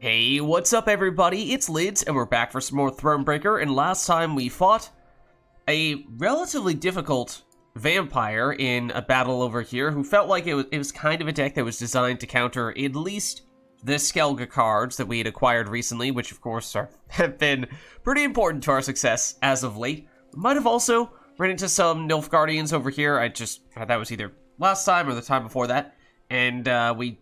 Hey, what's up everybody? It's Lyds, and we're back for some more Thronebreaker, and last time we fought a relatively difficult vampire in a battle over here who felt like it was kind of a deck that was designed to counter at least the Skellige cards that we had acquired recently, which of course have been pretty important to our success as of late. We might have also run into some Nilfgaardians over here. That was either last time or the time before that, and we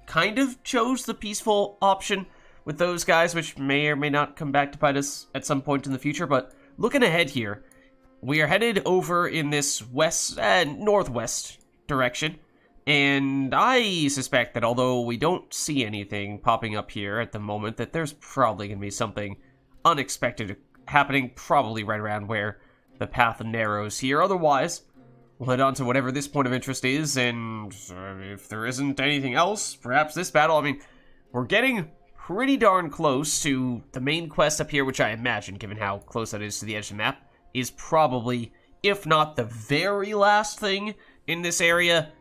kind of chose the peaceful option with those guys, which may or may not come back to bite us at some point in the future. But looking ahead here, we are headed over in this northwest direction, and I suspect that although we don't see anything popping up here at the moment, that there's probably going to be something unexpected happening, probably right around where the path narrows here. Otherwise, we'll head on to whatever this point of interest is, and if there isn't anything else, perhaps this battle. I mean, we're getting pretty darn close to the main quest up here, which I imagine, given how close that is to the edge of the map, is probably, if not the very last thing in this area,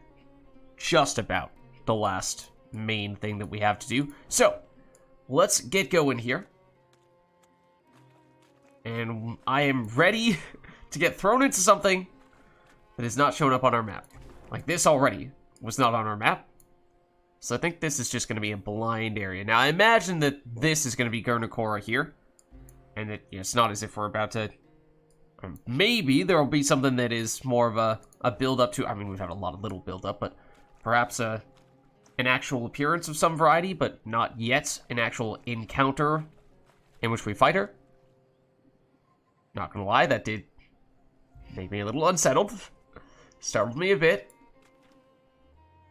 just about the last main thing that we have to do. So, let's get going here. And I am ready to get thrown into something that has not shown up on our map. Like, this already was not on our map. So I think this is just going to be a blind area. Now, I imagine that this is going to be Gernichora here. And that it's not as if we're about to... maybe there will be something that is more of a build-up to... I mean, we've had a lot of little build-up, but perhaps an actual appearance of some variety, but not yet an actual encounter in which we fight her. Not gonna lie, that did make me a little unsettled. Startled me a bit.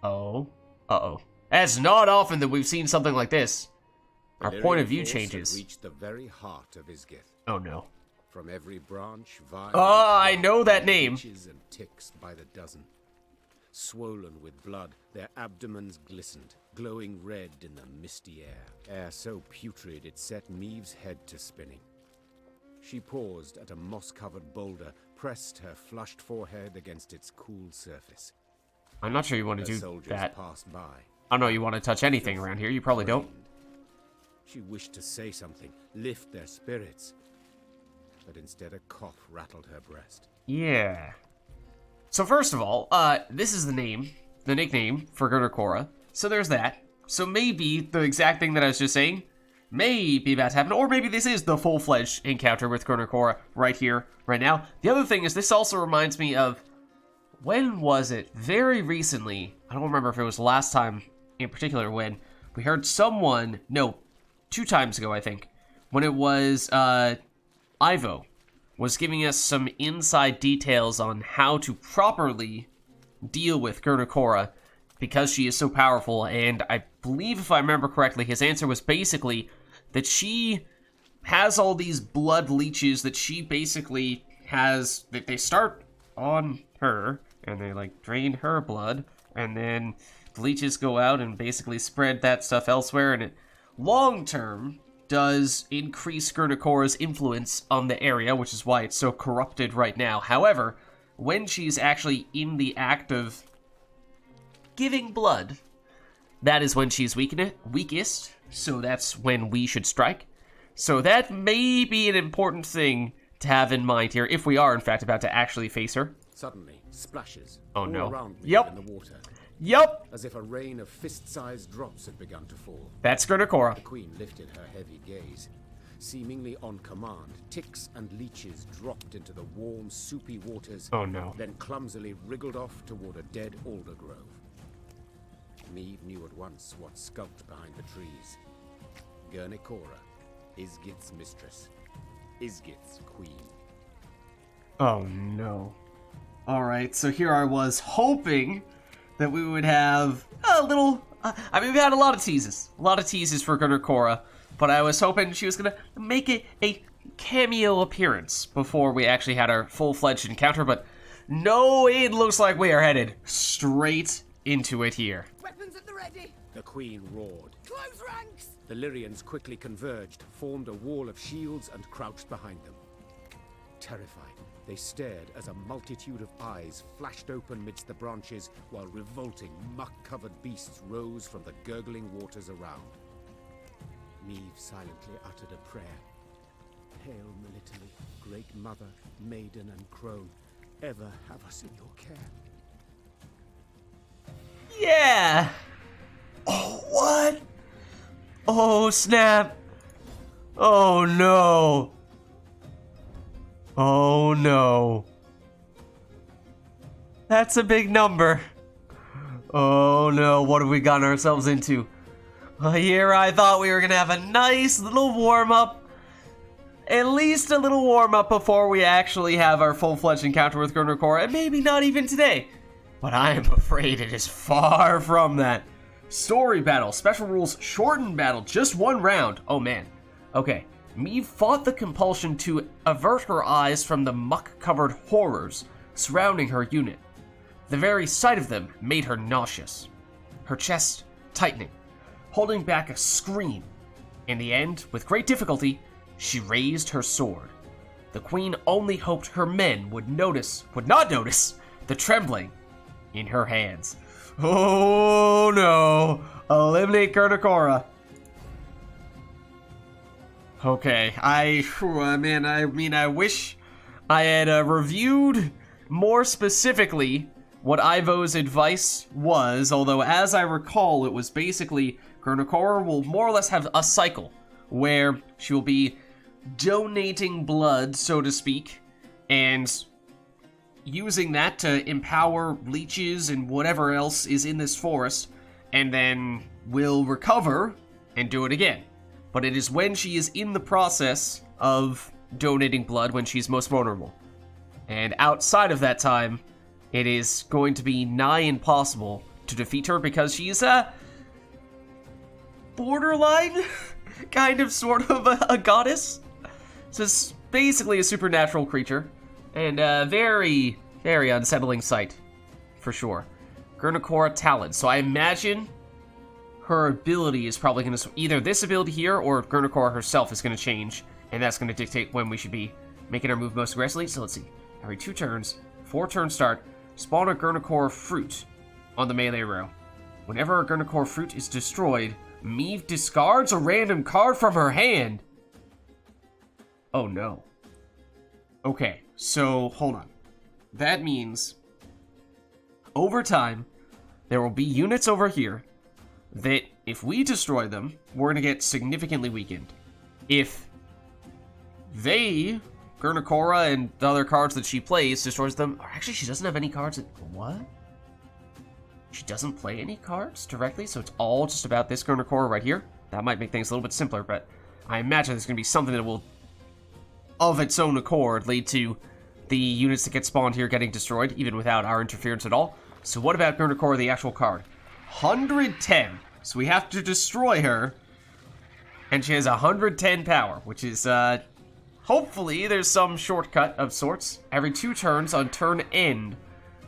Oh. Uh-oh. It's not often that we've seen something like this. Our point of view changes. Reached the very heart of Isgith. Oh no. From every branch, I know that name. And ticks by the dozen. Swollen with blood, their abdomens glistened, glowing red in the misty air. Air so putrid it set Meve's head to spinning. She paused at a moss-covered boulder, pressed her flushed forehead against its cool surface. I'm not sure you want to do that. Passed by. I don't know you want to touch anything around here. You probably don't. She wished to say something, lift their spirits. But instead a cough rattled her breast. Yeah. So first of all, this is the nickname for Gernichora. So there's that. So maybe the exact thing that I was just saying may be about to happen, or maybe this is the full-fledged encounter with Gernichora right here, right now. The other thing is this also reminds me of, when was it? Very recently, I don't remember if it was last time in particular, when we heard someone, no, 2 times ago I think, when it was Ivo was giving us some inside details on how to properly deal with Gernichora because she is so powerful, and I believe if I remember correctly, his answer was basically that she has all these blood leeches that she basically has, that they start on her, and they like drain her blood, and then the leeches go out and basically spread that stuff elsewhere, and it long term does increase Gernichora's influence on the area, which is why it's so corrupted right now. However, when she's actually in the act of giving blood, that is when she's weakest, so that's when we should strike. So that may be an important thing to have in mind here, if we are in fact about to actually face her. Suddenly, splashes all no. around me Yep. in the water. Yep. As if a rain of fist-sized drops had begun to fall. That's Gernichora. The queen lifted her heavy gaze. Seemingly on command, ticks and leeches dropped into the warm, soupy waters. Oh no. Then clumsily wriggled off toward a dead alder grove. Meve knew at once what skulked behind the trees. Gernichora, Isgith's mistress, Isgith's queen. Oh no. Alright, so here I was hoping that we would have a little... I mean, we had a lot of teases for Gernichora, but I was hoping she was going to make a cameo appearance before we actually had our full-fledged encounter, but no, it looks like we are headed straight into it here. Weapons at the ready! The queen roared. Close ranks! The Lyrians quickly converged, formed a wall of shields, and crouched behind them. Terrified, they stared as a multitude of eyes flashed open midst the branches, while revolting, muck-covered beasts rose from the gurgling waters around. Meve silently uttered a prayer. Hail Melitele, great mother, maiden and crone, ever have us in your care. Yeah! Oh, what? Oh, snap. Oh, no. Oh, no. That's a big number. Oh, no. What have we gotten ourselves into? Here I thought we were going to have a nice little warm-up. At least a little warm-up before we actually have our full-fledged encounter with Gernichora, and maybe not even today. But I am afraid it is far from that. Story battle. Special rules. Shortened battle. Just 1 round. Oh, man. Okay. Meve fought the compulsion to avert her eyes from the muck-covered horrors surrounding her unit. The very sight of them made her nauseous. Her chest tightening, holding back a scream. In the end, with great difficulty, she raised her sword. The queen only hoped her men would not notice, the trembling in her hands. Oh no! Eliminate Gernichora. Okay, I wish I had reviewed more specifically what Ivo's advice was, although as I recall, it was basically Gernichora will more or less have a cycle where she will be donating blood, so to speak, and using that to empower leeches and whatever else is in this forest, and then will recover and do it again. But it is when she is in the process of donating blood when she's most vulnerable. And outside of that time, it is going to be nigh impossible to defeat her because she is borderline kind of sort of a goddess. So it's basically a supernatural creature, and a very, very unsettling sight, for sure. Gernichora Talon. So I imagine her ability is probably going to, either this ability here or Gernichora herself is going to change, and that's going to dictate when we should be making our move most aggressively. So let's see. Every 2 turns, 4 turn start, spawn a Gernichora fruit on the melee row. Whenever a Gernichora fruit is destroyed, Meve discards a random card from her hand. Oh no. Okay, so hold on. That means over time, there will be units over here that if we destroy them, we're going to get significantly weakened. If they, Gernichora and the other cards that she plays, destroys them, or actually she doesn't have any cards that, what? She doesn't play any cards directly, so it's all just about this Gernichora right here. That might make things a little bit simpler, but I imagine there's going to be something that will, of its own accord, lead to the units that get spawned here getting destroyed, even without our interference at all. So what about Gernichora, the actual card? 110. So we have to destroy her, and she has 110 power, which is, hopefully there's some shortcut of sorts. Every 2 turns on turn end,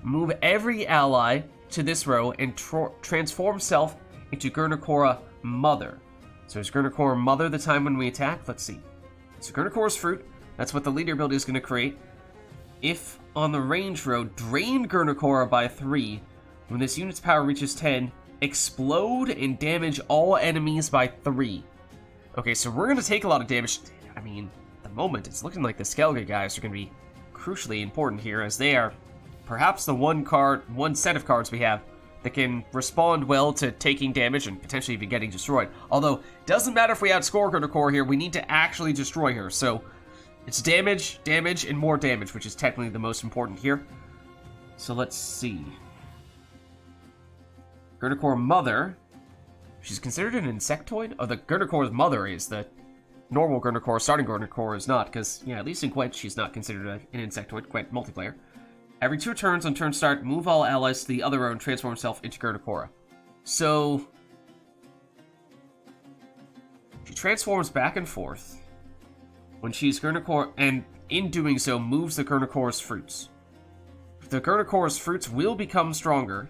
move every ally to this row and transform self into Gernichora Mother. So is Gernichora Mother the time when we attack? Let's see. So Gernichora's fruit, that's what the leader ability is going to create. If on the range row, drain Gernichora by 3. When this unit's power reaches 10, explode and damage all enemies by 3. Okay, so we're going to take a lot of damage. I mean, at the moment, it's looking like the Skellige guys are going to be crucially important here, as they are perhaps the one set of cards we have that can respond well to taking damage and potentially even getting destroyed. Although, doesn't matter if we outscore Gernichora here, we need to actually destroy her. So, it's damage, damage, and more damage, which is technically the most important here. So let's see. Gernichora Mother. She's considered an insectoid? Oh, the Gernichora's Mother is. The normal Gernichora, starting Gernichora is not, because, yeah, at least in Gwent, she's not considered an insectoid. Gwent multiplayer. Every 2 turns on turn start, move all allies to the other row and transform himself into Gernichora. So, she transforms back and forth when she's Gernichora, and in doing so, moves the Gernichora's fruits. The Gernichora's fruits will become stronger,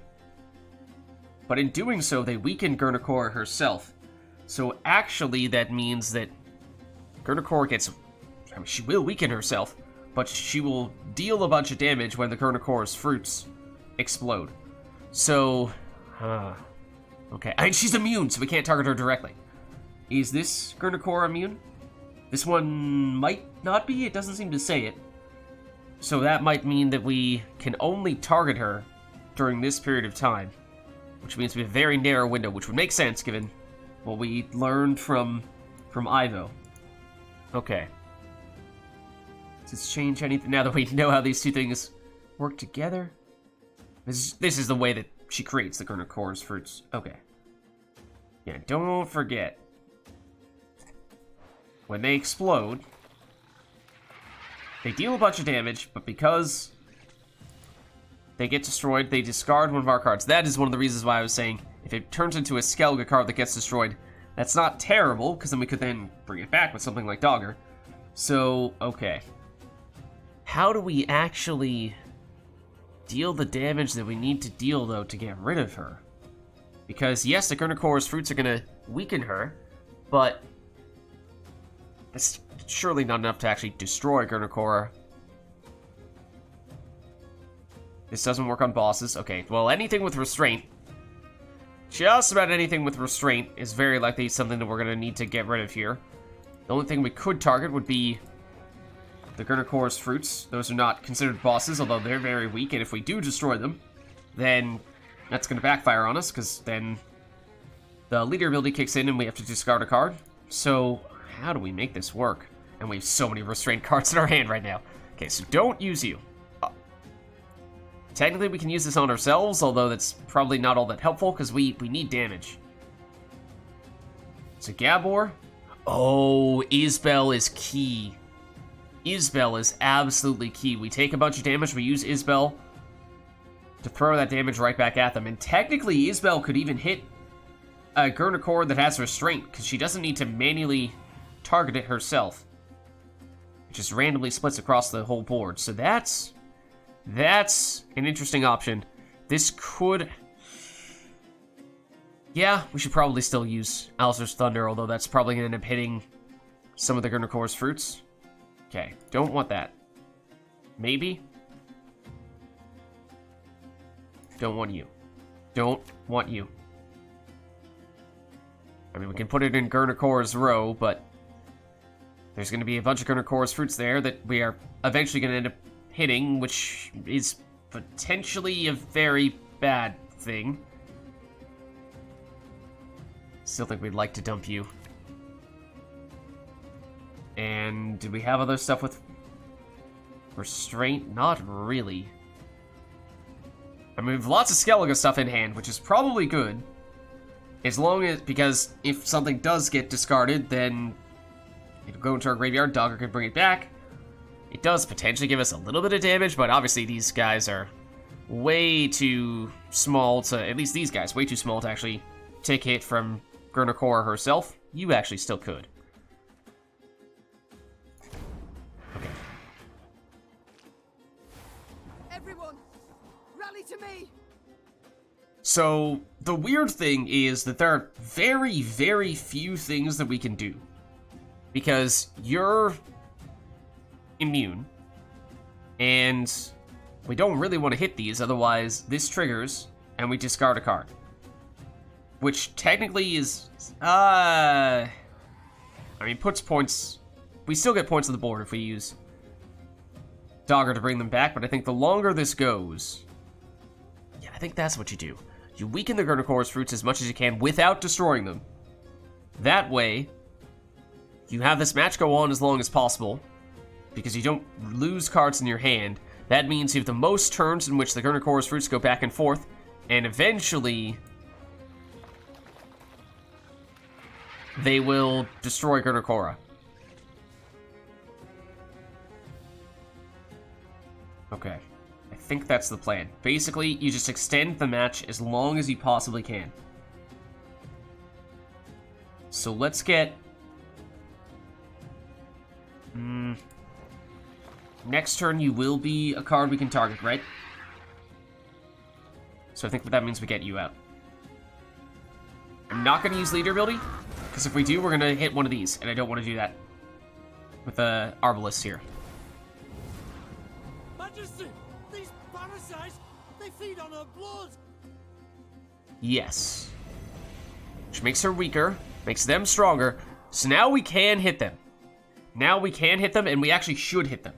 but in doing so, they weaken Gernichora herself. So actually, that means that Gernichora gets, I mean, she will weaken herself, but she will deal a bunch of damage when the Gernichora's fruits explode. So, okay. And she's immune, so we can't target her directly. Is this Gernichora immune? This one might not be. It doesn't seem to say it. So that might mean that we can only target her during this period of time, which means we have a very narrow window, which would make sense given what we learned from Ivo. Okay. Does this change anything now that we know how these two things work together? This is the way that she creates the Gernichora's fruits. Okay. Yeah, don't forget. When they explode, they deal a bunch of damage, but because they get destroyed, they discard one of our cards. That is one of the reasons why I was saying, if it turns into a Skellige card that gets destroyed, that's not terrible, because then we could then bring it back with something like Dogger. So, okay. How do we actually deal the damage that we need to deal, though, to get rid of her? Because, yes, the Gernichora's fruits are going to weaken her, but that's surely not enough to actually destroy Gernichora. This doesn't work on bosses. Okay, well, anything with restraint, just about anything with restraint, is very likely something that we're going to need to get rid of here. The only thing we could target would be the Gernichora's fruits. Those are not considered bosses, although they're very weak, and if we do destroy them, then that's going to backfire on us, because then the leader ability kicks in and we have to discard a card. So, how do we make this work? And we have so many restraint cards in our hand right now. Okay, so don't use you. Technically, we can use this on ourselves, although that's probably not all that helpful, because we need damage. So, Gabor. Oh, Isbel is key. Isbel is absolutely key. We take a bunch of damage, we use Isbel to throw that damage right back at them. And technically, Isbel could even hit a Gernichora that has restraint, because she doesn't need to manually target it herself. It just randomly splits across the whole board. So that's an interesting option. This could... Yeah, we should probably still use Alzur's Thunder, although that's probably going to end up hitting some of the Gernichora's fruits. Okay, don't want that. Maybe? Don't want you. Don't want you. I mean, we can put it in Gernichora's row, but there's going to be a bunch of Gernichora's fruits there that we are eventually going to end up hitting, which is potentially a very bad thing. Still think we'd like to dump you. And do we have other stuff with restraint? Not really. I mean, we have lots of Skellige stuff in hand, which is probably good. As long as, because if something does get discarded, then it'll go into our graveyard, Dogger can bring it back. It does potentially give us a little bit of damage, but obviously these guys are way too small to, at least these guys, way too small to actually take hit from Gernichora herself. You actually still could. Okay. Everyone, rally to me! So, the weird thing is that there are very, very few things that we can do. Because you're immune, and we don't really want to hit these, otherwise this triggers, and we discard a card. Which technically is, I mean, puts points, we still get points on the board if we use Dogger to bring them back, but I think the longer this goes, yeah, I think that's what you do. You weaken the Gernichora's fruits as much as you can without destroying them. That way, you have this match go on as long as possible, because you don't lose cards in your hand. That means you have the most turns in which the Gernichora's fruits go back and forth, and eventually they will destroy Gernichora. Okay. I think that's the plan. Basically, you just extend the match as long as you possibly can. So let's get... Next turn, you will be a card we can target, right? So I think that means we get you out. I'm not going to use leader ability, because if we do, we're going to hit one of these, and I don't want to do that with the Arbalest here. Majesty, these parasites, they feed on her blood. Yes. Which makes her weaker, Makes them stronger. So now we can hit them. Now we can hit them, and we actually should hit them.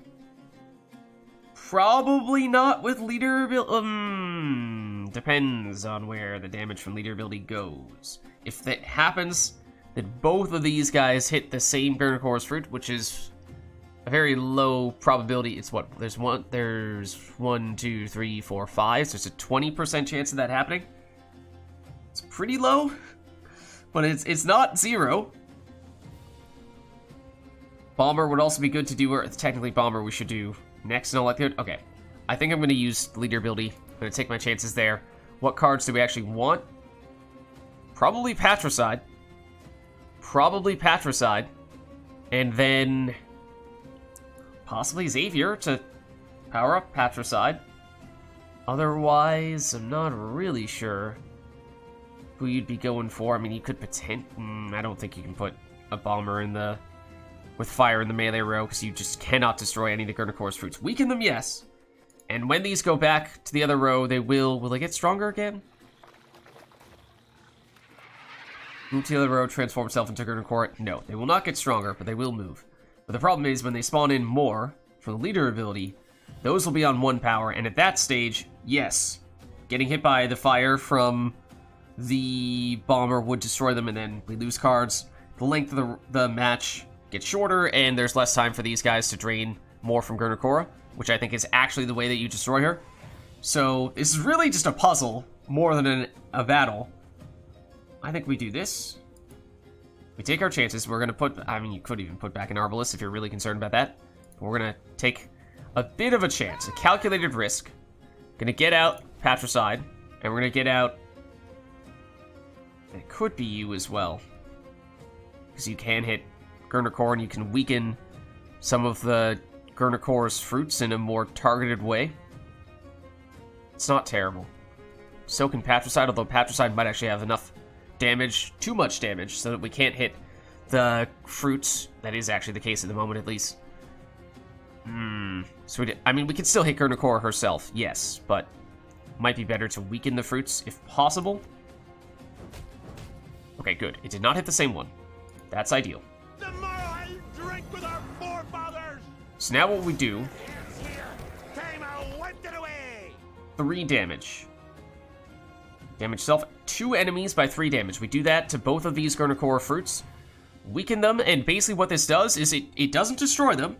Probably not with leader ability. Depends on where the damage from leader ability goes. If that happens, that both of these guys hit the same Gernichora's fruit, which is a very low probability. It's what? There's 1, 2, 3, 4, 5. So there's a 20% chance of that happening. It's pretty low, but it's not 0. Bomber would also be good to do, or technically Bomber we should do next in all likelihood. Okay, I think I'm going to use leader ability. I'm going to take my chances there. What cards do we actually want? Probably Patricide. Probably Patricide. And then possibly Xavier to power up Patricide. Otherwise, I'm not really sure who you'd be going for. I mean, you could I don't think you can put a Bomber in the with fire in the melee row, because you just cannot destroy any of the Gernichora's fruits. Weaken them, yes. And when these go back to the other row, they will they get stronger again? Move to the other row, transform itself into Gernichora. No, they will not get stronger, but they will move. But the problem is, when they spawn in more from the leader ability, those will be on 1 power, and at that stage, yes, getting hit by the fire from the Bomber would destroy them, and then we lose cards. The length of the match gets shorter, and there's less time for these guys to drain more from Gernichora, which I think is actually the way that you destroy her. So this is really just a puzzle more than a battle. I think we do this. We take our chances. We're going to put... I mean, you could even put back an Arbalest if you're really concerned about that. But we're going to take a bit of a chance, a calculated risk. Going to get out Patricide, and we're going to get out... It could be you as well, because you can hit Gernichora, and you can weaken some of the Gernichora's fruits in a more targeted way. It's not terrible. So can Patricide, although Patricide might actually have enough damage, too much damage, so that we can't hit the fruits. That is actually the case at the moment, at least. So I mean, we can still hit Gernichora herself, yes, but might be better to weaken the fruits if possible. Okay, good. It did not hit the same one. That's ideal. The more I drink with our forefathers! So now what we do... Time I wiped it away! 3 damage. Damage self. 2 enemies by 3 damage. We do that to both of these Gernichora fruits. Weaken them, and basically what this does is it doesn't destroy them.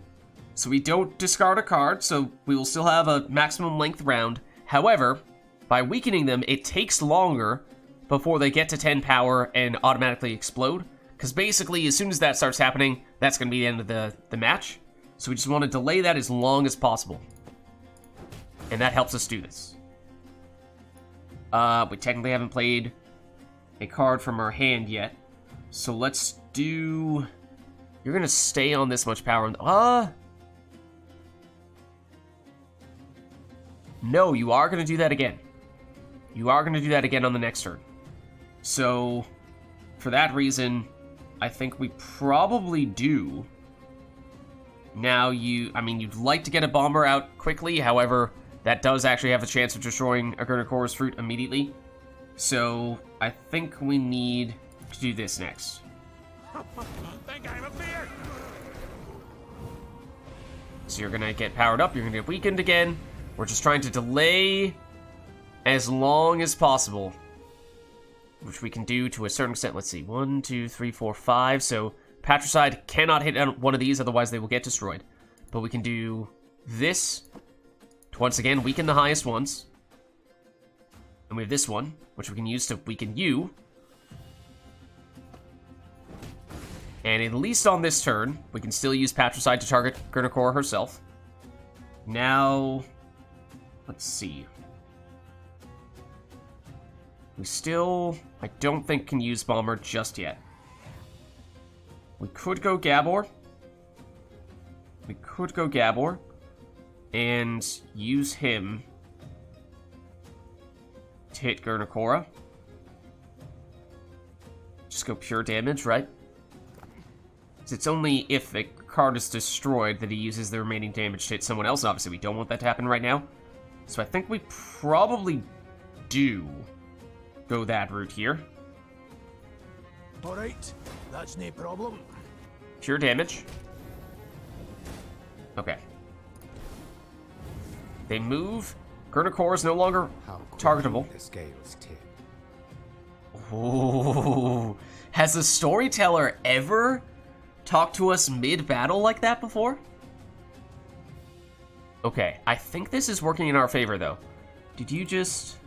So we don't discard a card, so we will still have a maximum length round. However, by weakening them, it takes longer before they get to 10 power and automatically explode. Because basically, as soon as that starts happening, that's going to be the end of the match. So we just want to delay that as long as possible. And that helps us do this. We technically haven't played a card from our hand yet. So let's do... You're going to stay on this much power. No, you are going to do that again. You are going to do that again on the next turn. So, for that reason, I think we probably do. Now I mean, you'd like to get a Bomber out quickly, however, that does actually have a chance of destroying a Gernichora's fruit immediately. So, I think we need to do this next. Think I'm a beer! So you're gonna get powered up, you're gonna get weakened again. We're just trying to delay as long as possible, which we can do to a certain extent. Let's see, 1, 2, 3, 4, 5. So Patricide cannot hit one of these, otherwise they will get destroyed. But we can do this to once again weaken the highest ones. And we have this one, which we can use to weaken you. And at least on this turn, we can still use Patricide to target Gernichora herself. Now, let's see. We still, I don't think, can use Bomber just yet. We could go Gabor. We could go Gabor and use him to hit Gernichora. Just go pure damage, right? It's only if a card is destroyed that he uses the remaining damage to hit someone else. Obviously, we don't want that to happen right now. So I think we probably do go that route here. Alright, that's no problem. Pure damage. Okay. They move. Gernichora is no longer How targetable. quickly the scales tip. Ooh. Has a storyteller ever talked to us mid-battle like that before? Okay, I think this is working in our favor, though. Did you just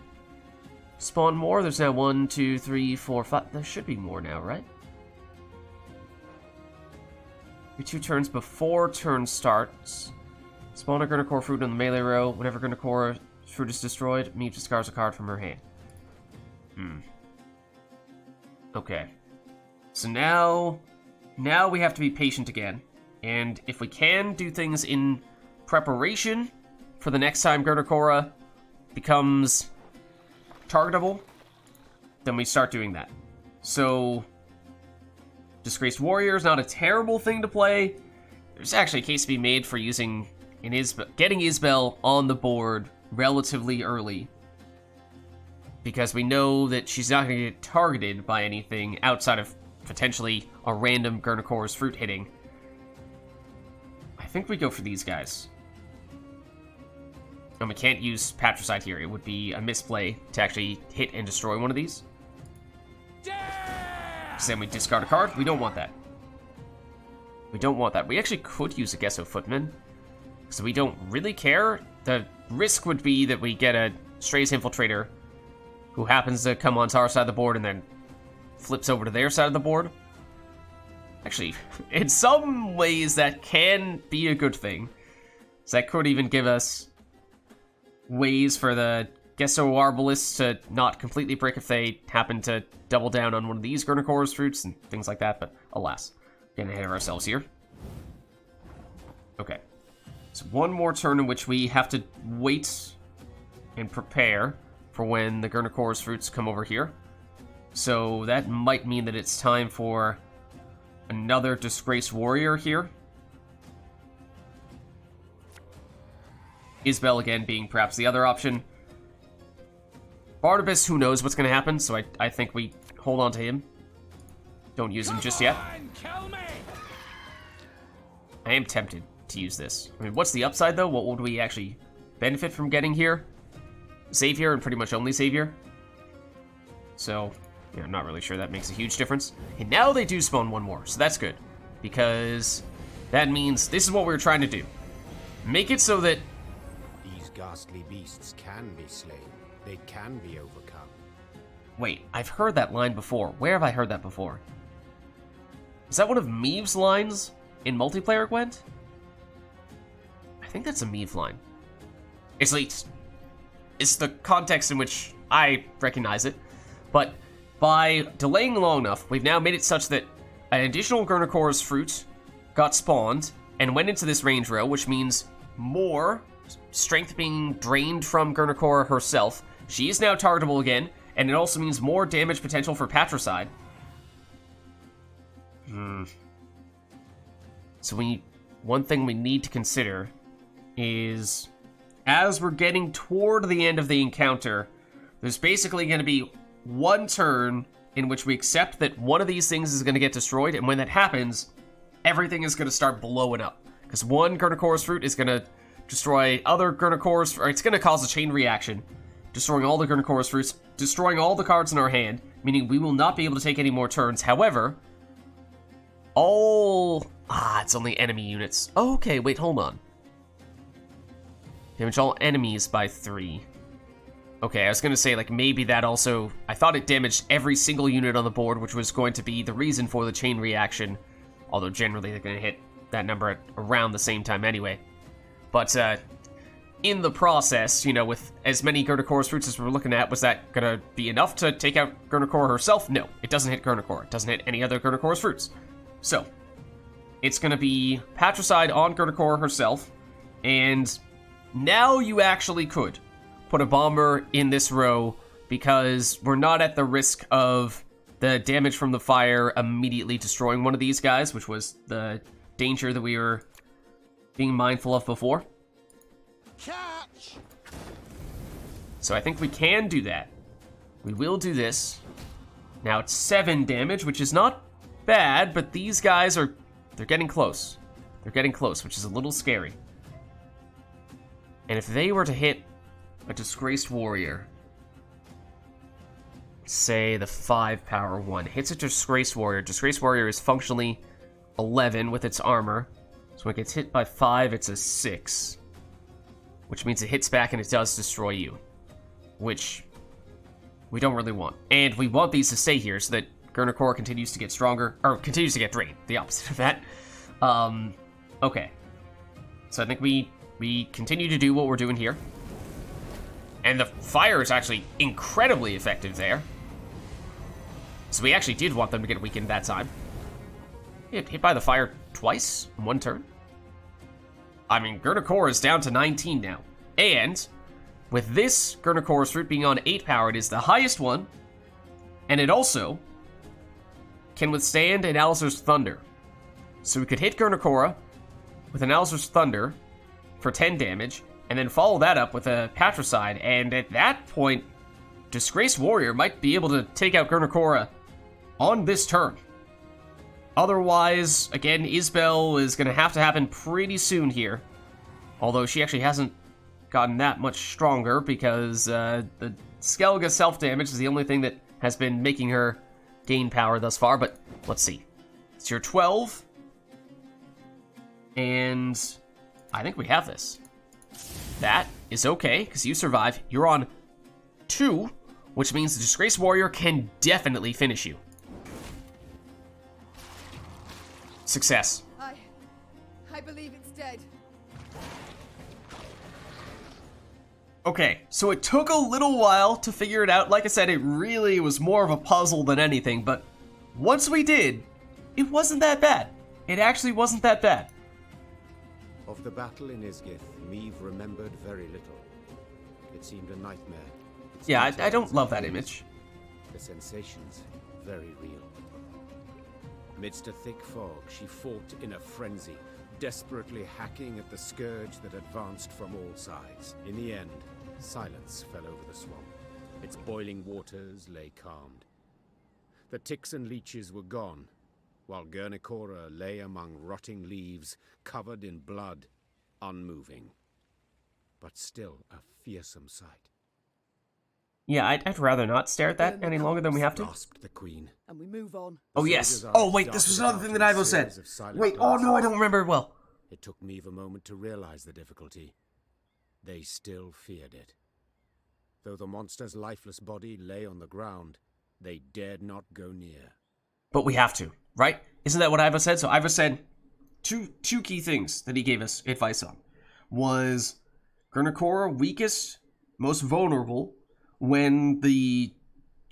spawn more? There's now 1, 2, 3, 4, 5. There should be more now, right? Your 2 turns before turn starts. Spawn a Gernichora fruit in the melee row. Whenever Gernichora fruit is destroyed, Meve discards a card from her hand. Okay. So now we have to be patient again. And if we can do things in preparation for the next time Gernichora becomes targetable, then we start doing that. So, Disgraced Warrior is not a terrible thing to play. There's actually a case to be made for using getting Isbel on the board relatively early, because we know that she's not going to get targeted by anything outside of potentially a random Gernichora's fruit hitting. I think we go for these guys. And we can't use Patricide here. It would be a misplay to actually hit and destroy one of these. So then we discard a card. We don't want that. We don't want that. We actually could use a Gesso Footman, so we don't really care. The risk would be that we get a Strays Infiltrator who happens to come onto our side of the board and then flips over to their side of the board. Actually, in some ways that can be a good thing. So that could even give us ways for the Gesso Arbalists to not completely break if they happen to double down on one of these Gernichora's fruits and things like that, but alas, getting ahead of ourselves here. Okay, so one more turn in which we have to wait and prepare for when the Gernichora's fruits come over here. So that might mean that it's time for another Disgraced Warrior here. Isbel again being perhaps the other option. Barnabas, who knows what's going to happen, so I think we hold on to him. Don't use him just yet. I am tempted to use this. I mean, what's the upside, though? What would we actually benefit from getting here? Savior, and pretty much only Savior. So, yeah, I'm not really sure that makes a huge difference. And now they do spawn one more, so that's good. Because that means this is what we were trying to do. Make it so that These ghastly beasts can be slain. They can be overcome. wait, I've heard that line before. Where have I heard that before? Is that one of Meve's lines in multiplayer Gwent? I think that's a Meve line. It's least, it's the context in which I recognize it. But by delaying long enough, we've now made it such that an additional Gernichora's fruit got spawned and went into this range row, which means more strength being drained from Gernichora herself. She is now targetable again, and it also means more damage potential for Patricide. So one thing we need to consider is, as we're getting toward the end of the encounter, there's basically going to be one turn in which we accept that one of these things is going to get destroyed, and when that happens, everything is going to start blowing up. Because one Gernichora's fruit is going to destroy other Gernichora's, or it's going to cause a chain reaction, destroying all the Gernichora's fruits, destroying all the cards in our hand, meaning we will not be able to take any more turns. However, it's only enemy units. Okay, wait, hold on. Damage all enemies by 3. Okay, I was gonna say, like, maybe that also, I thought it damaged every single unit on the board, which was going to be the reason for the chain reaction. Although generally they're gonna hit that number at around the same time anyway. But, in the process, you know, with as many Gernichora's fruits as we're looking at, was that gonna be enough to take out Gernichora herself? No, it doesn't hit Gernichora. It doesn't hit any other Gernichora's fruits. So, it's gonna be Patricide on Gernichora herself, and now you actually could put a bomber in this row, because we're not at the risk of the damage from the fire immediately destroying one of these guys, which was the danger that we were being mindful of before. Catch! So I think we can do that. We will do this. Now it's 7 damage, which is not bad, but these guys are... they're getting close. They're getting close, which is a little scary. And if they were to hit a Disgraced Warrior, say the 5 power one, hits a Disgraced Warrior. Disgraced Warrior is functionally 11 with its armor. So when it gets hit by 5, it's a 6. Which means it hits back and it does destroy you. Which we don't really want. And we want these to stay here so that Gernichora continues to get stronger, or continues to get drained. The opposite of that. Okay. So I think we continue to do what we're doing here. And the fire is actually incredibly effective there. So we actually did want them to get weakened that time. Hit by the fire twice in one turn. I mean, Gernichora is down to 19 now. And with this Gernichora's fruit being on 8 power, it is the highest one. And it also can withstand an Alistair's Thunder. So we could hit Gernichora with an Alistair's Thunder for 10 damage, and then follow that up with a Patricide, and at that point, Disgraced Warrior might be able to take out Gernichora on this turn. Otherwise, again, Isbel is going to have to happen pretty soon here. Although she actually hasn't gotten that much stronger because the Skellige self-damage is the only thing that has been making her gain power thus far. But let's see. It's your 12. And I think we have this. That is okay, because you survive. You're on 2, which means the Disgraced Warrior can definitely finish you. Success. I believe it's dead. Okay, so it took a little while to figure it out. Like I said, it really was more of a puzzle than anything, but once we did, it wasn't that bad. It actually wasn't that bad. Of the battle in Isgith, Meve remembered very little. It seemed a nightmare. Yeah, I don't love that image. The sensations, very real. Amidst a thick fog, she fought in a frenzy, desperately hacking at the scourge that advanced from all sides. In the end, silence fell over the swamp. Its boiling waters lay calmed. The ticks and leeches were gone, while Gernichora lay among rotting leaves, covered in blood, unmoving. But still a fearsome sight. Yeah, I'd rather not stare at that any longer than we have to. Gasped the queen. And we move on. Oh, yes. Oh, wait, this was another thing that Ivo said. Wait, oh no, I don't remember it well. It took Meve a moment to realize the difficulty. They still feared it. Though the monster's lifeless body lay on the ground, they dared not go near. But we have to, right? Isn't that what Ivo said? So Ivo said two key things that he gave us advice on. Was Gernichora weakest, most vulnerable, when the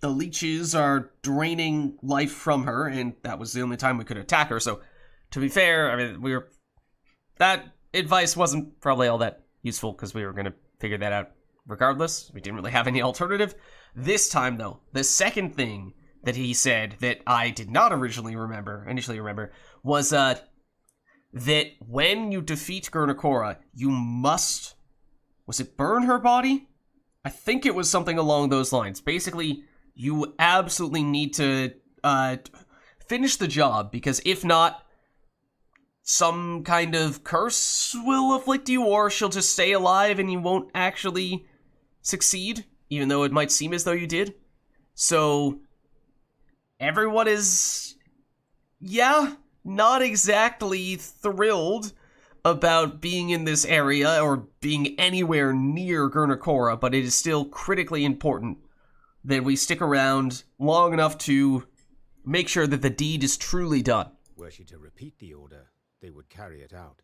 leeches are draining life from her, and that was the only time we could attack her. So, to be fair, I mean, that advice wasn't probably all that useful because we were going to figure that out regardless. We didn't really have any alternative. This time, though, the second thing that he said that I did not initially remember, was that when you defeat Gernichora, you must, was it burn her body? I think it was something along those lines. Basically, you absolutely need to finish the job, because if not, some kind of curse will afflict you, or she'll just stay alive and you won't actually succeed, even though it might seem as though you did. So, everyone is, not exactly thrilled about being in this area or being anywhere near Gernichora, but it is still critically important that we stick around long enough to make sure that the deed is truly done. Were she to repeat the order, they would carry it out.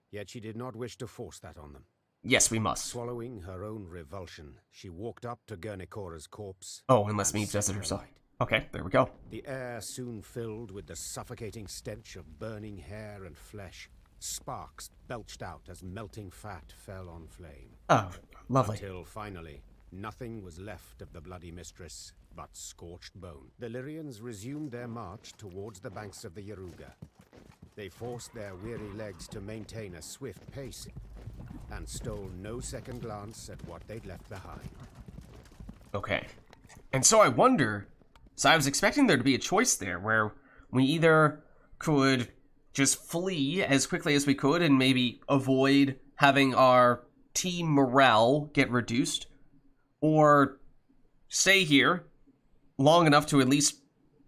Yet she did not wish to force that on them. Yes, we must. Swallowing her own revulsion, she walked up to Gernichora's corpse. Oh, unless Meve does it herself. Okay, there we go. The air soon filled with the suffocating stench of burning hair and flesh. Sparks belched out as melting fat fell on flame. Oh, lovely. Until finally, nothing was left of the bloody mistress but scorched bone. The Lyrians resumed their march towards the banks of the Yaruga. They forced their weary legs to maintain a swift pace, and stole no second glance at what they'd left behind. Okay. And so I wonder, So I was expecting there to be a choice there where we either could just flee as quickly as we could and maybe avoid having our team morale get reduced, or stay here long enough to at least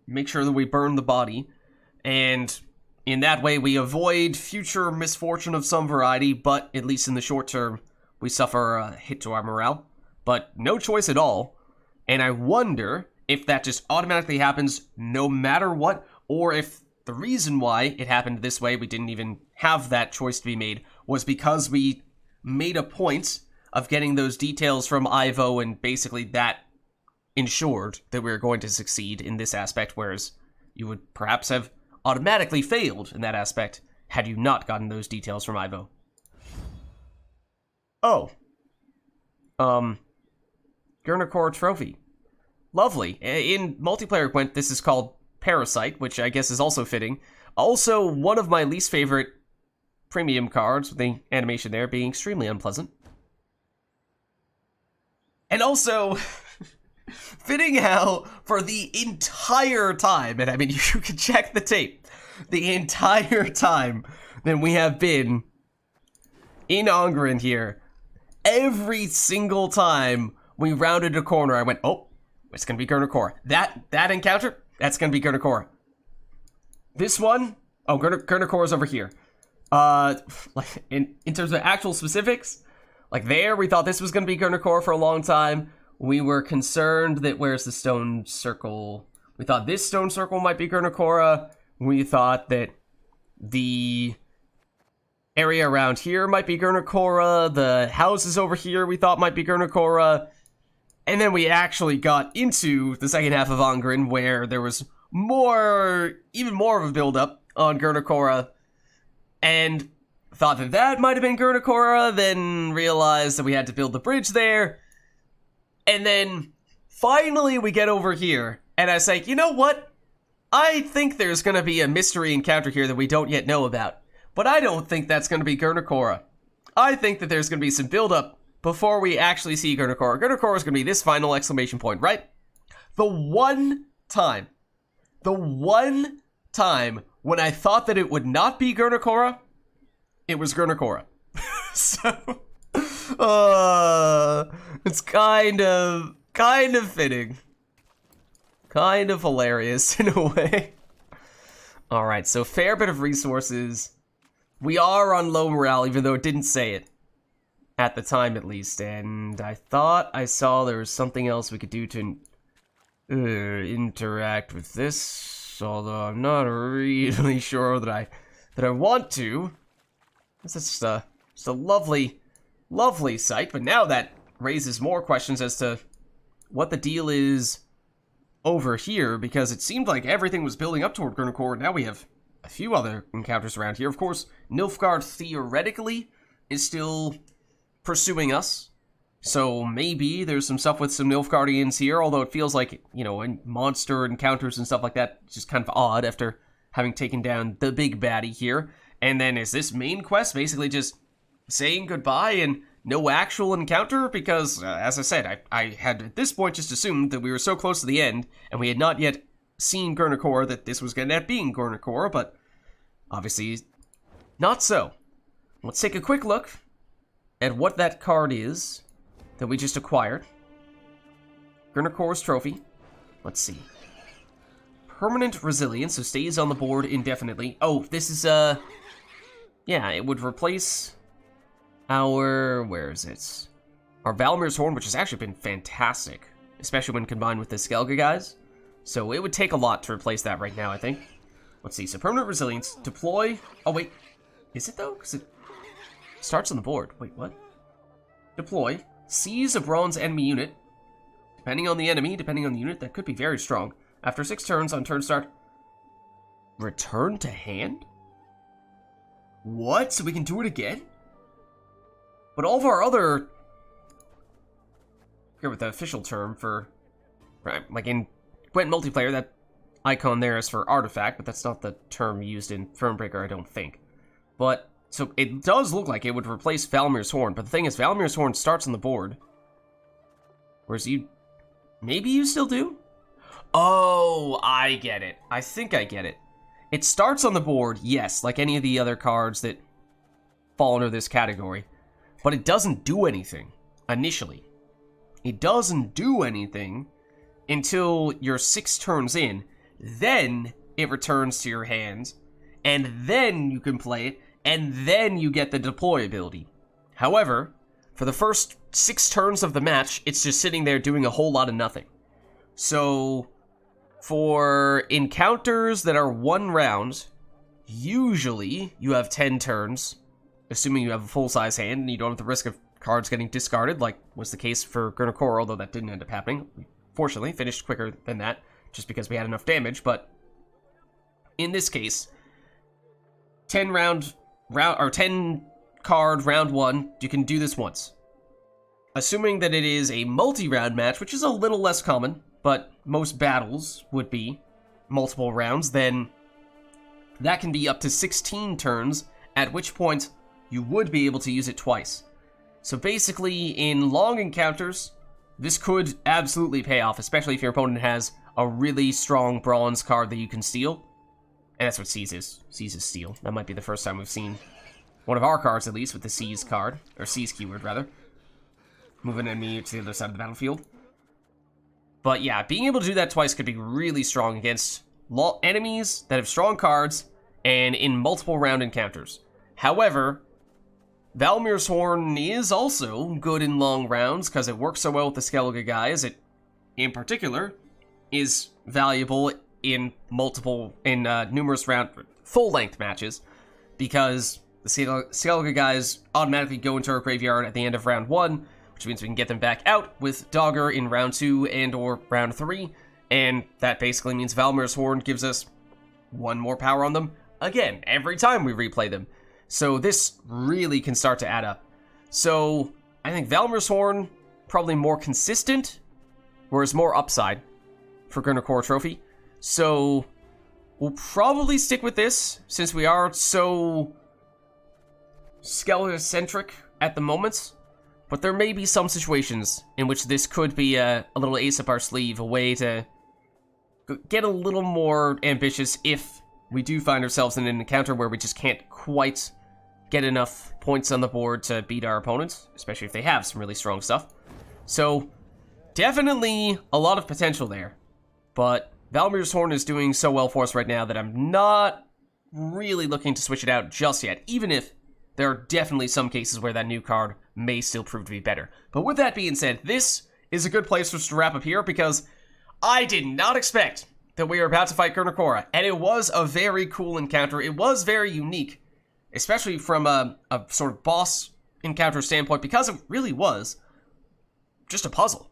make sure that we burn the body, and in that way we avoid future misfortune of some variety, but at least in the short term we suffer a hit to our morale. But no choice at all, and I wonder if that just automatically happens no matter what, or if the reason why it happened this way, we didn't even have that choice to be made, was because we made a point of getting those details from Ivo, and basically that ensured that we were going to succeed in this aspect, whereas you would perhaps have automatically failed in that aspect had you not gotten those details from Ivo. Oh. Gernichora trophy. Lovely. In multiplayer Gwent, this is called Parasite, which I guess is also fitting. Also, one of my least favorite premium cards, with the animation there being extremely unpleasant. And also, fitting how for the entire time, and I mean, you can check the tape, the entire time that we have been in Ongren here, every single time we rounded a corner, I went, oh, it's gonna be Gernichora. That encounter, that's gonna be Gernichora. This one, oh, Gernichora's over here. Like in terms of actual specifics, like there, we thought this was gonna be Gernichora for a long time. We were concerned that where's the stone circle? We thought this stone circle might be Gernichora. We thought that the area around here might be Gernichora. The houses over here we thought might be Gernichora. And then we actually got into the second half of Ongren, where there was even more of a build-up on Gernichora, and thought that that might have been Gernichora, then realized that we had to build the bridge there, and then finally we get over here, and I say, you know what? I think there's gonna be a mystery encounter here that we don't yet know about, but I don't think that's gonna be Gernichora. I think that there's gonna be some build-up before we actually see Gernichora. Gernichora is going to be this final exclamation point, right? The one time when I thought that it would not be Gernichora, it was Gernichora. So, it's kind of fitting. Kind of hilarious in a way. Alright, so fair bit of resources. We are on low morale, even though it didn't say it. At the time, at least, and I thought I saw there was something else we could do to interact with this, although I'm not really sure that I want to. It's just a lovely sight, but now that raises more questions as to what the deal is over here, because it seemed like everything was building up toward Gernichora. Now we have a few other encounters around here. Of course, Nilfgaard theoretically is still pursuing us, so maybe there's some stuff with some Nilfgaardians here, although it feels like, you know, monster encounters and stuff like that, just kind of odd after having taken down the big baddie here. And then is this main quest basically just saying goodbye and no actual encounter? Because, as I said, I had at this point just assumed that we were so close to the end, and we had not yet seen Gernichora, that this was going to end up being Gernichora, but obviously not so. Let's take a quick look at what that card is that we just acquired. Gernichora's trophy. Let's see. Permanent resilience, so stays on the board indefinitely. Oh, this is, yeah, it would replace our, where is it? Our Valmir's Horn, which has actually been fantastic, especially when combined with the Skellige guys. So it would take a lot to replace that right now, I think. Let's see, so permanent resilience, deploy, oh wait, is it though? Because it starts on the board. Wait, what? Deploy. Seize a bronze enemy unit. Depending on the enemy, depending on the unit, that could be very strong. After 6 turns on turn start. Return to hand? What? So we can do it again? But all of our other... I forget what the official term for... Like in Gwent multiplayer, that icon there is for artifact, but that's not the term used in Thronebreaker, I don't think. But... So it does look like it would replace Valmir's Horn, but the thing is, Valmir's Horn starts on the board. Whereas you... Maybe you still do? Oh, I get it. I think I get it. It starts on the board, yes, like any of the other cards that fall under this category, but it doesn't do anything initially. It doesn't do anything until you're 6 turns in. Then it returns to your hand, and then you can play it, and then you get the deploy ability. However, for the first 6 turns of the match, it's just sitting there doing a whole lot of nothing. So, for encounters that are 1 round, usually you have 10 turns, assuming you have a full-size hand and you don't have the risk of cards getting discarded, like was the case for Gernichora, although that didn't end up happening. We fortunately finished quicker than that, just because we had enough damage, but in this case, 10 card round 1, you can do this once. Assuming that it is a multi-round match, which is a little less common, but most battles would be multiple rounds, then that can be up to 16 turns, at which point you would be able to use it twice. So basically, in long encounters, this could absolutely pay off, especially if your opponent has a really strong bronze card that you can steal. And that's what Seize is. Seize is steal. That might be the first time we've seen one of our cards, at least, with the Seize card, or Seize keyword, rather. Moving enemy to the other side of the battlefield. But yeah, being able to do that twice could be really strong against enemies that have strong cards and in multiple round encounters. However, Valmir's Horn is also good in long rounds because it works so well with the Skellige guys. It, in particular, is valuable in numerous round full-length matches because the Skellige guys automatically go into our graveyard at the end of round 1, which means we can get them back out with Dogger in round 2 and or round 3, and that basically means Valmir's Horn gives us 1 more power on them, again, every time we replay them. So this really can start to add up. So I think Valmir's Horn, probably more consistent, whereas more upside for Gernichora Trophy. So we'll probably stick with this, since we are so Skellige-centric at the moment. But there may be some situations in which this could be a little ace up our sleeve, a way to get a little more ambitious if we do find ourselves in an encounter where we just can't quite get enough points on the board to beat our opponents, especially if they have some really strong stuff. So, definitely a lot of potential there. But Valmir's Horn is doing so well for us right now that I'm not really looking to switch it out just yet, even if there are definitely some cases where that new card may still prove to be better. But with that being said, this is a good place for us to wrap up here because I did not expect that we were about to fight Gernichora, and it was a very cool encounter. It was very unique, especially from a sort of boss encounter standpoint, because it really was just a puzzle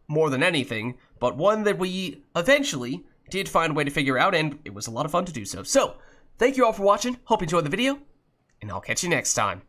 more than anything, but one that we eventually did find a way to figure out, and it was a lot of fun to do so. So, thank you all for watching. Hope you enjoyed the video, and I'll catch you next time.